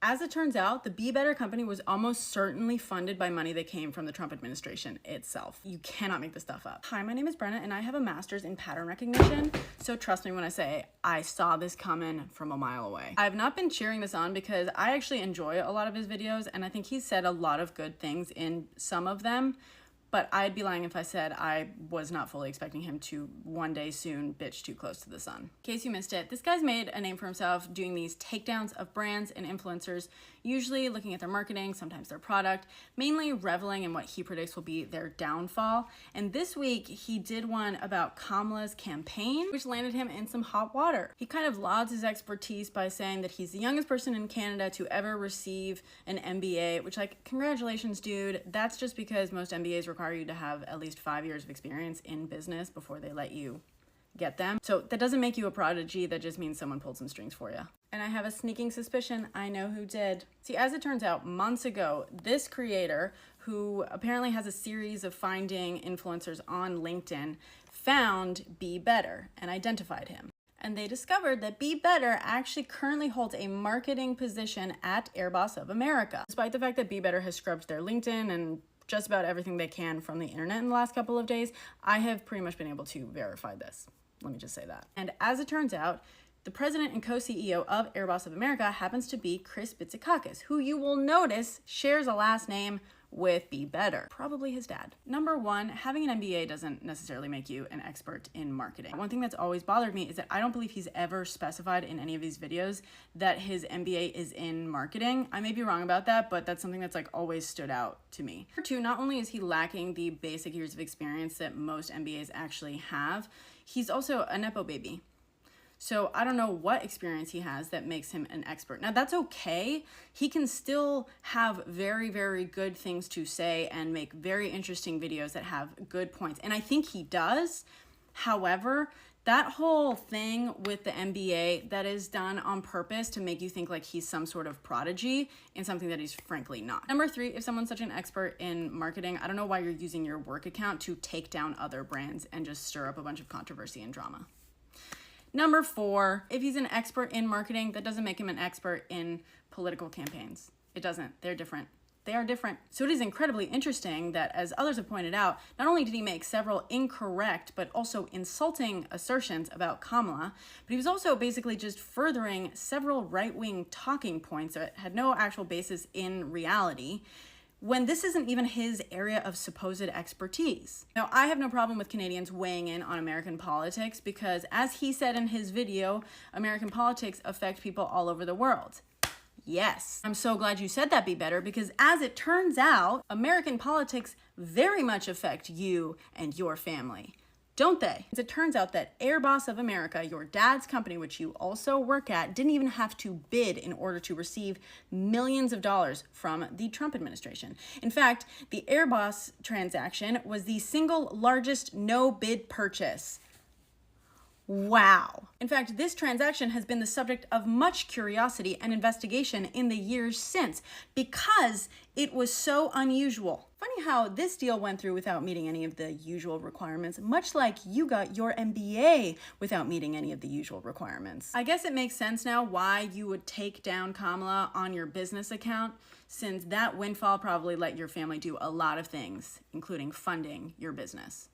As it turns out, the Be Better company was almost certainly funded by money that came from the Trump administration itself. You cannot make this stuff up. Hi, my name is Brenna and I have a master's in pattern recognition. So trust me when I say I saw this coming from a mile away. I've not been cheering this on because I actually enjoy a lot of his videos and I think he's said a lot of good things in some of them. But I'd be lying if I said I was not fully expecting him to one day soon bitch too close to the sun. In case you missed it, this guy's made a name for himself doing these takedowns of brands and influencers, usually looking at their marketing, sometimes their product, mainly reveling in what he predicts will be their downfall. And this week he did one about Kamala's campaign, which landed him in some hot water. He kind of lauds his expertise by saying that he's the youngest person in Canada to ever receive an MBA, which, like, congratulations, dude. That's just because most MBAs require you to have at least 5 years of experience in business before they let you get them. So that doesn't make you a prodigy, that just means someone pulled some strings for you. And I have a sneaking suspicion I know who did. See, as it turns out, months ago, this creator, who apparently has a series of finding influencers on LinkedIn, found Be Better and identified him. And they discovered that Be Better actually currently holds a marketing position at Airboss of America. Despite the fact that Be Better has scrubbed their LinkedIn and just about everything they can from the internet in the last couple of days, I have pretty much been able to verify this. Let me just say that. And as it turns out, the president and co-CEO of Airboss of America happens to be Chris Bitsakakis, who you will notice shares a last name with Be Better, probably his dad. Number one, having an MBA doesn't necessarily make you an expert in marketing. One thing that's always bothered me is that I don't believe he's ever specified in any of these videos that his MBA is in marketing. I may be wrong about that, but that's something that's like always stood out to me. Number two, not only is he lacking the basic years of experience that most MBAs actually have, he's also a Nepo baby. So I don't know what experience he has that makes him an expert. Now that's okay. He can still have very, very good things to say and make very interesting videos that have good points. And I think he does. However, that whole thing with the MBA that is done on purpose to make you think like he's some sort of prodigy and something that he's frankly not. Number three, if someone's such an expert in marketing, I don't know why you're using your work account to take down other brands and just stir up a bunch of controversy and drama. Number four, if he's an expert in marketing, that doesn't make him an expert in political campaigns. It doesn't. They're different. They are different. So it is incredibly interesting that, as others have pointed out, not only did he make several incorrect but also insulting assertions about Kamala, but he was also basically just furthering several right-wing talking points that had no actual basis in reality, when this isn't even his area of supposed expertise. Now, I have no problem with Canadians weighing in on American politics because, as he said in his video, American politics affect people all over the world. Yes, I'm so glad you said that, Be Better, because as it turns out, American politics very much affect you and your family, don't they? As it turns out that Airboss of America, your dad's company, which you also work at, didn't even have to bid in order to receive millions of dollars from the Trump administration. In fact, the Airboss transaction was the single largest no-bid purchase. Wow. In fact, this transaction has been the subject of much curiosity and investigation in the years since because it was so unusual. Funny how this deal went through without meeting any of the usual requirements, much like you got your MBA without meeting any of the usual requirements. I guess it makes sense now why you would take down Kamala on your business account, since that windfall probably let your family do a lot of things, including funding your business.